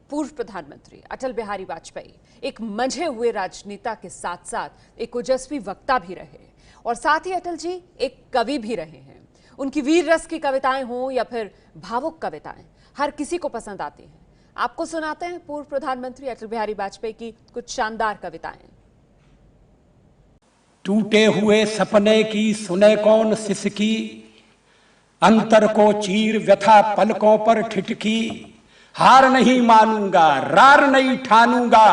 पूर्व प्रधानमंत्री अटल बिहारी वाजपेयी एक मंझे हुए राजनेता के साथ साथ एक ओजस्वी वक्ता भी रहे और साथ ही अटल जी एक कवि भी रहे हैं। उनकी वीर रस की कविताएं हों या फिर भावुक कविताएं, हर किसी को पसंद आती हैं। आपको सुनाते हैं पूर्व प्रधानमंत्री अटल बिहारी वाजपेयी की कुछ शानदार कविताएं। टूटे हुए सपने की सुने कौन सिसकी, अंतर को चीर व्यथा पलकों पर ठिठकी। हार नहीं मानूंगा, रार नहीं ठानूंगा,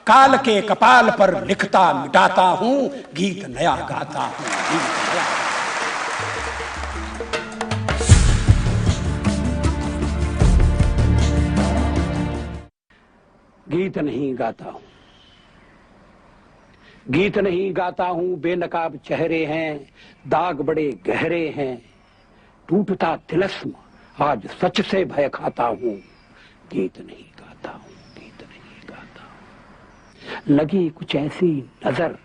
काल के कपाल पर लिखता मिटाता हूं, गीत नया गाता हूं, गीत नया। गीत नहीं गाता हूं, गीत नहीं गाता हूं, बेनकाब चेहरे हैं, दाग बड़े गहरे हैं, टूटता तिलस्म आज सच से भय खाता हूं। गीत नहीं गाता हूं, गीत नहीं गाता हूं। लगी कुछ ऐसी नजर,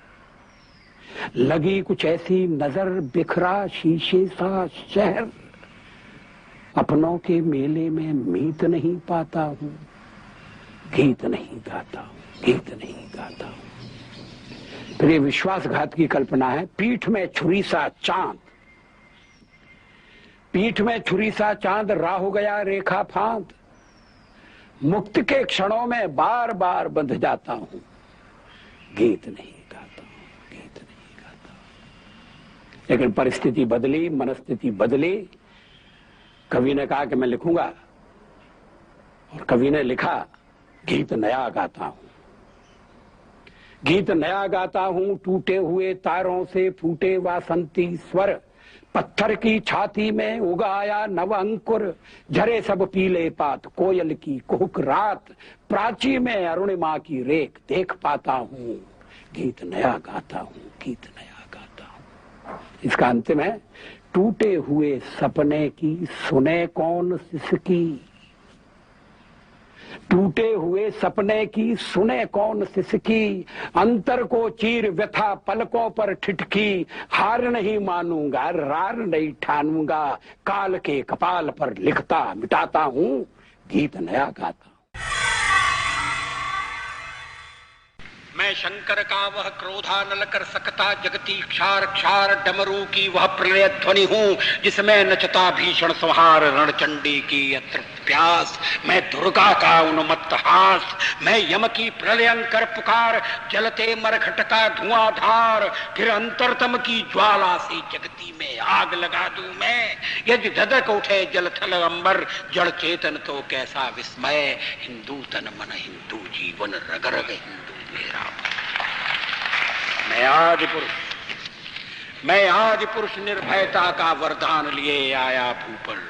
लगी कुछ ऐसी नजर, बिखरा शीशे सा शहर, अपनों के मेले में मीत नहीं पाता हूं। गीत नहीं गाता हूं, गीत नहीं गाता हूं। फिर ये विश्वासघात की कल्पना है। पीठ में छुरी सा चांद, पीठ में छुरी सा चांद, राह गया रेखा फांद, मुक्त के क्षणों में बार बार बंध जाता हूं। गीत नहीं गाता हूं, गीत नहीं गाता हूं। लेकिन परिस्थिति बदली, मनस्थिति बदली। कवि ने कहा कि मैं लिखूंगा, और कवि ने लिखा, गीत नया गाता हूं, गीत नया गाता हूं। टूटे हुए तारों से फूटे वासंती स्वर, पत्थर की छाती में उगाया नव अंकुर, झरे सब पीले पात, कोयल की कुहुक रात, प्राची में अरुणिमा की रेख देख पाता हूं। गीत नया गाता हूं, गीत नया गाता हूं। इसका अंतिम है, टूटे हुए सपने की सुने कौन सिसकी, टूटे हुए सपने की सुने कौन सिसकी, अंतर को चीर व्यथा पलकों पर ठिठकी। हार नहीं मानूंगा, रार नहीं ठानूंगा, काल के कपाल पर लिखता मिटाता हूं, गीत नया गाता हूं। मैं शंकर का वह क्रोधा नल कर सकता, जगती क्षार क्षार डमरू की वह प्रलय ध्वनि हूं, जिसमें नचता भीषण संहार रणचंडी की अतृप्त प्यास। मैं दुर्गा का उन्मत्त हास, मैं यम की प्रलयंकर पुकार, जलते मरघट का धुआंधार, फिर अंतरतम की ज्वाला से जगती में आग लगा दूं मैं। यदि धधक उठे जलथल अंबर, जड़ चेतन तो कैसा विस्मय, हिंदू तन मन हिंदू जीवन रग रग हिंदू मेरा। मैं आज पुरुष निर्भयता का वरदान लिए आया भूपल,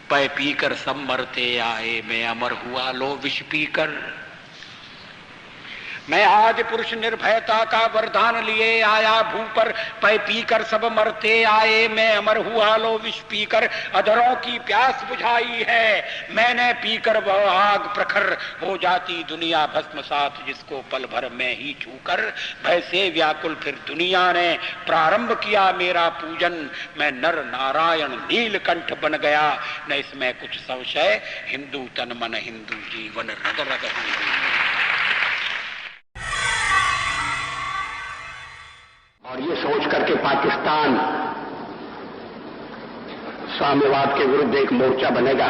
पै पीकर सब मरते आए, मैं अमर हुआ लो विष पीकर। मैं आज पुरुष निर्भयता का वरदान लिए आया भूपर, पै पीकर सब मरते आए, मैं अमर हुआ लो विष पीकर। अधरों की प्यास बुझाई है मैंने पीकर, वह आग प्रखर हो जाती दुनिया भस्म साथ, जिसको पल भर में ही छूकर। भय से व्याकुल फिर दुनिया ने प्रारंभ किया मेरा पूजन, मैं नर नारायण नीलकंठ बन गया, न इसमें कुछ संशय, हिंदू तन मन हिंदू जीवन रग रग हिंदू। और ये सोच करके पाकिस्तान साम्यवाद के विरुद्ध एक मोर्चा बनेगा,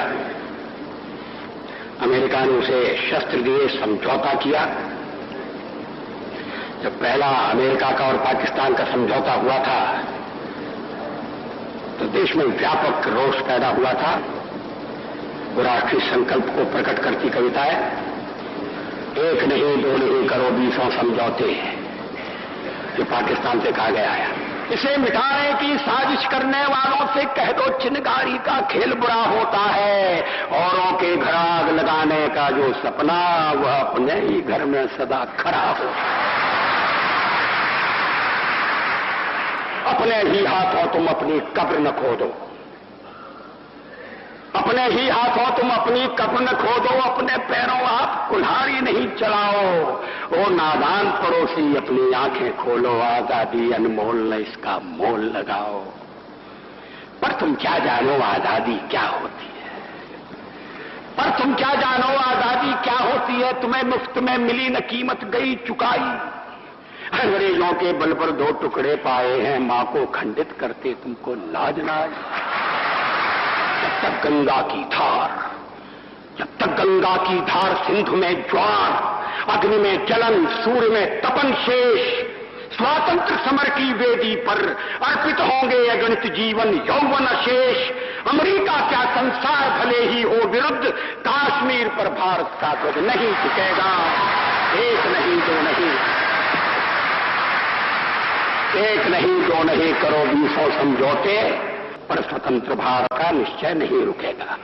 अमेरिका ने उसे शस्त्र दिए, समझौता किया। जब पहला अमेरिका का और पाकिस्तान का समझौता हुआ था तो देश में व्यापक रोष पैदा हुआ था। वो राष्ट्रीय संकल्प को प्रकट करती कविता है, एक नहीं दो नहीं करो 20 समझौते, जो पाकिस्तान से कहा गया है। इसे मिटाने की साजिश करने वालों से कह दो चिनगारी का खेल बुरा होता है, औरों के घर आग लगाने का जो सपना, वह अपने ही घर में सदा खरा हो। अपने ही हाथों तुम अपनी कब्र न खोदो, अपने ही हाथों तुम अपनी कब्र न खोदो, अपने पैरों आप कुल्हाड़ी नहीं चलाओ। ओ नादान पड़ोसी अपनी आंखें खोलो, आजादी अनमोल न इसका मोल लगाओ। पर तुम क्या जानो आजादी क्या होती है, पर तुम क्या जानो आजादी क्या होती है तुम्हें मुफ्त में मिली न कीमत गई चुकाई। अंग्रेजों के बल पर 2 टुकड़े पाए हैं, मां को खंडित करते तुमको लाज ना आई। जब तक गंगा की धार, जब तक गंगा की धार, सिंधु में ज्वार, अग्नि में जलन, सूर्य में तपन शेष, स्वातंत्र समर की वेदी पर अर्पित होंगे अगणित जीवन यौवन शेष। अमेरिका क्या संसार भले ही हो विरुद्ध, कश्मीर पर भारत का ध्वज नहीं झुकेगा। एक नहीं दो नहीं, एक नहीं दो नहीं करो 20 समझौते, पर स्वतंत्र भारत का निश्चय नहीं रुकेगा।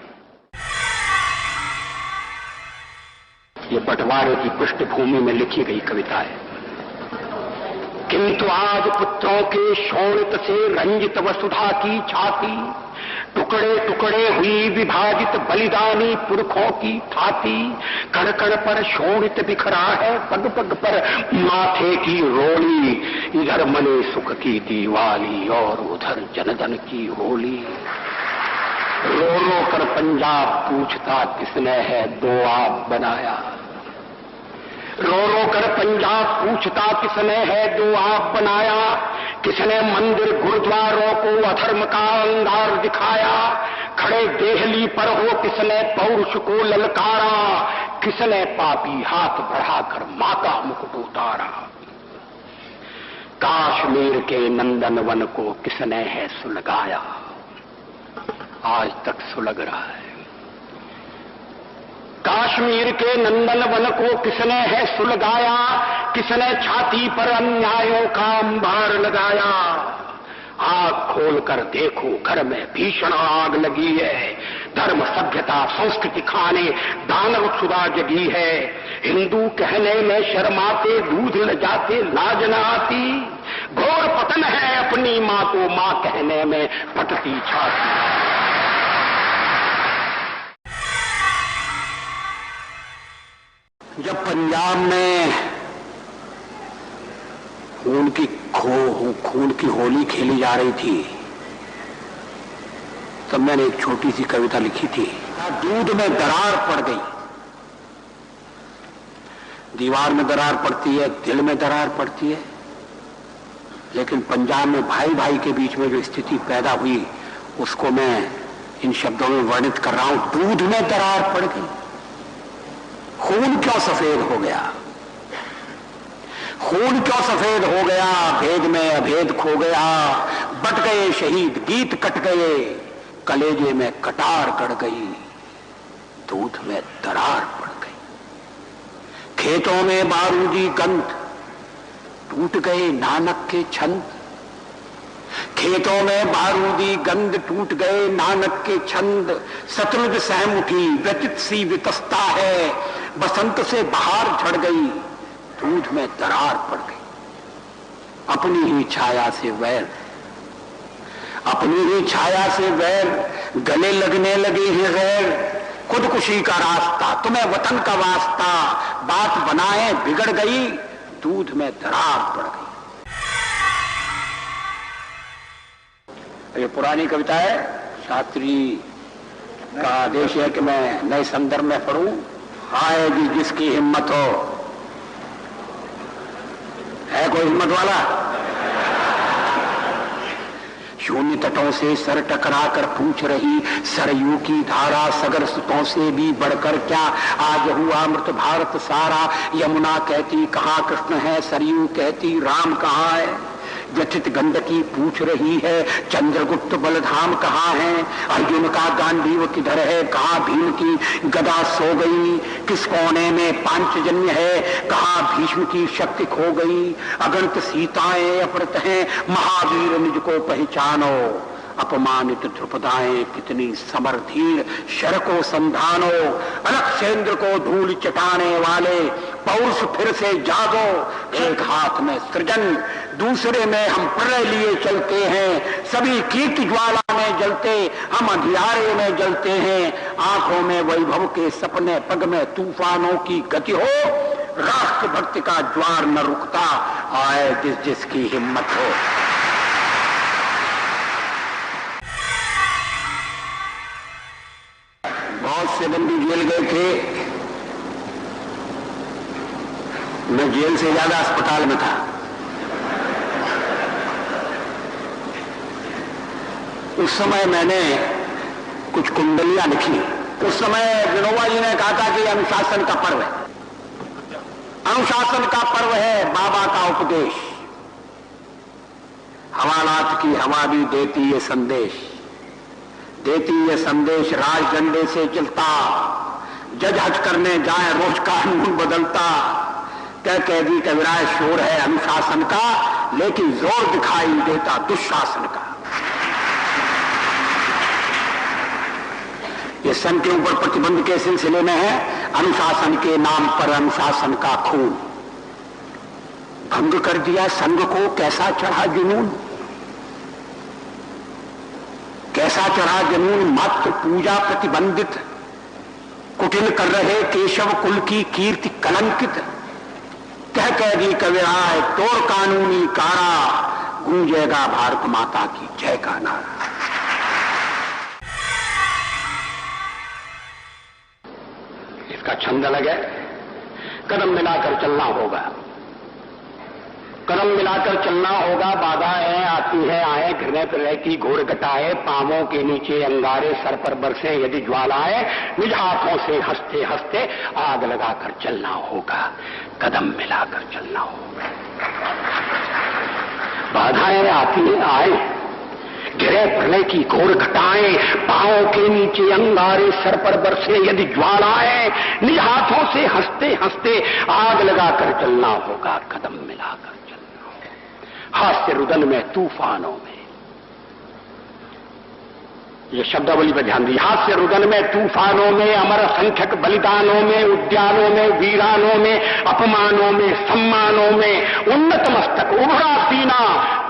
ये बंटवारे की पृष्ठभूमि में लिखी गई कविता है। किंतु आज पुत्रों के शोणित से रंजित वसुधा की छाती, टुकड़े टुकड़े हुई विभाजित बलिदानी पुरखों की थाती, कण कण पर शोणित बिखरा है पग पग पर माथे की रोली। इधर मने सुख की दीवाली और उधर जनधन की होली। रो रो कर पंजाब पूछता किसने है दो आप बनाया। रो रो कर पंजाब पूछता किसने है दो आप बनाया। किसने मंदिर गुरुद्वारों को अधर्म का अंगार दिखाया। खड़े देहली पर हो किसने पौरुष को ललकारा। किसने पापी हाथ बढ़ाकर मां का मुकुट उतारा। कश्मीर के नंदनवन को किसने है सुलगाया। आज तक सुलग रहा है। कश्मीर के नंदनवन को किसने है सुलगाया। किसने छाती पर अन्यायों का अंबार लगाया। आग खोलकर देखो घर में भीषण आग लगी है। धर्म सभ्यता संस्कृति खाने दानव क्षुधा जगी है। हिंदू कहने में शर्माते दूध न जाते लाज न आती। घोर पतन है अपनी मां को मां कहने में फटती छाती। जब पंजाब में खून की होली खेली जा रही थी, तब मैंने एक छोटी सी कविता लिखी थी। दूध में दरार पड़ गई। दीवार में दरार पड़ती है, दिल में दरार पड़ती है, लेकिन पंजाब में भाई भाई के बीच में जो स्थिति पैदा हुई उसको मैं इन शब्दों में वर्णित कर रहा हूं। दूध में दरार पड़ गई। खून क्यों सफेद हो गया। खून क्यों सफेद हो गया। भेद में अभेद खो गया। बट गए शहीद गीत कट गए। कलेजे में कटार कट गई। दूध में दरार पड़ गई। खेतों में बारूदी गंध टूट गए नानक के छंद। खेतों में बारूदी गंध टूट गए नानक के छंद। सतलुज सहम उठी व्यतीत सी वितस्ता है। बसंत से बहार झड़ गई। दूध में दरार पड़ गई। अपनी ही छाया से वैर, अपनी ही छाया से वैर, गले लगने लगे हैं गैर। खुदकुशी का रास्ता तुम्हें वतन का वास्ता, बात बनाए बिगड़ गई। दूध में दरार पड़ गई। ये पुरानी कविता है। शास्त्री का आदेश है कि मैं नए संदर्भ में पढ़ूं। आएगी जिसकी हिम्मत हो। है कोई हिम्मत वाला? शून्य तटों से सर टकरा कर पूछ रही सरयू की धारा, सगर सुतों से भी बढ़कर क्या आज हुआ मृत भारत सारा। यमुना कहती कहाँ कृष्ण है, सरयू कहती राम कहाँ है। व्यथित गंडकी पूछ रही है चंद्रगुप्त बलधाम कहाँ है। अर्जुन का गांडीव किधर है, कहाँ भीम की गदा सो गई। किस कोने में पांचजन्य है, कहाँ भीष्म की शक्ति खो गई। अगणित सीताएं अपहृत हैं, महावीर निज को पहचानो। अपमानित ध्रुपदाएं कितनी समरधीर, शर को संधानो। अलक्षेंद्र को धूल चटाने वाले पौरुष फिर से जागो। एक हाथ में सृजन, दूसरे में हम प्रलय लिए चलते हैं। सभी कीर्ति ज्वाला में जलते, हम अंधियारे में जलते हैं। आंखों में वैभव के सपने, पग में तूफानों की गति हो। राष्ट्र भक्ति का ज्वार न रुकता, आए जिस जिसकी हिम्मत हो। बहुत से बंदी जेल गए थे, मैं जेल से ज्यादा अस्पताल में था। उस समय मैंने कुछ कुंडलियां लिखी। उस समय विनोबा जी ने कहा था कि अनुशासन का पर्व है, अनुशासन का पर्व है बाबा का उपदेश। हवालात की हवा भी देती ये संदेश, देती ये संदेश राज डंडे से चलता, जज हज करने जाए रोज कानून बदलता। कह कैदी का विराय शोर है अनुशासन का, लेकिन जोर दिखाई देता दुशासन का। ये सन के ऊपर प्रतिबंध के सिलसिले में है। अनुशासन के नाम पर अनुशासन का खून, भंग कर दिया संघ को, कैसा चढ़ा जुनून, कैसा चढ़ा जुनून। मत पूजा प्रतिबंधित, कुटिल कर रहे केशव कुल की कीर्ति कलंकित। कह कैदी कविराय तोड़ कानूनी कारा, गूंजेगा भारत माता की जय का नारा। इसका छंद अलग है। कदम मिलाकर चलना होगा, कदम मिलाकर चलना होगा। बाधाएं आती है आए, घृणा प्रलय की घोर घटाए, पांवों के नीचे अंगारे, सर पर बरसे यदि ज्वालाएं, निज हाथों से हंसते हंसते आग लगाकर चलना होगा, कदम मिलाकर चलना होगा। बाधाएं आती है आए, गिरे प्रलय की घोर घटाएं, पांवों के नीचे अंगारे, सर पर बरसे यदि ज्वालाएं, निज हाथों से हंसते हंसते आग लगाकर चलना होगा, कदम मिलाकर चलना होगा। हास्य रुदन में तूफानों में, ये शब्दावली पर ध्यान दीजिए। हास्य रुदन में तूफानों में, अमर असंख्यक बलिदानों में, उद्यानों में, वीरानों में, अपमानों में, सम्मानों में, उन्नत मस्तक उभरा सीना,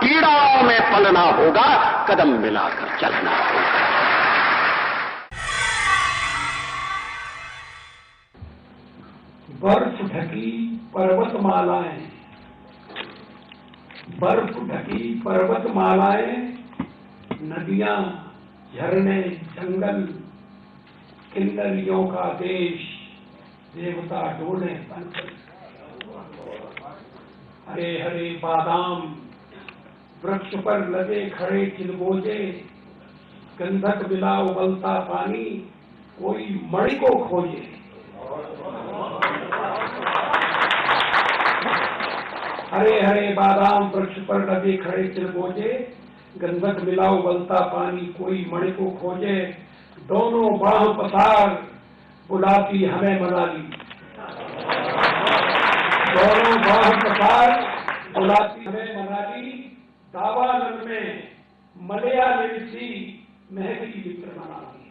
पीड़ाओं में पलना होगा, कदम मिलाकर चलना होगा। बर्फ ढकी पर्वतमालाएं, बर्फ ढकी पर्वतमालाएं, नदियां, झरने, जंगल, किन्नरियों का देश, देवता डोले पंख। हरे हरे बादाम वृक्ष पर लगे खड़े चिलगोजे, गंधक मिला उबलता पानी, कोई मणि को खोजे। हरे हरे बादाम वृक्ष पर लगे खड़े चिलगोजे, गंधक मिला उबलता पानी, कोई मणि को खोजे। दोनों बाह पसार बुलाती हमें मनाली, दोनों बाह पसार बुलाती हमें मनाली। दावानल में मलया निवसी महकी मित्र मनाली।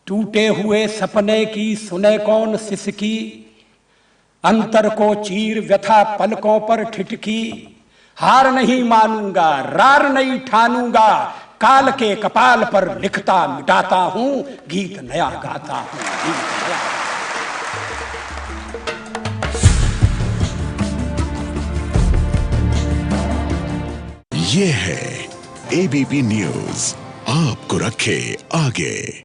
टूटे हुए सपने की सुने कौन सिसकी, अंतर को चीर व्यथा पलकों पर ठिठकी। हार नहीं मानूंगा, रार नहीं ठानूंगा, काल के कपाल पर लिखता मिटाता हूं, गीत नया गाता हूं, गीत नया। ये है एबीपी न्यूज, आपको रखे आगे।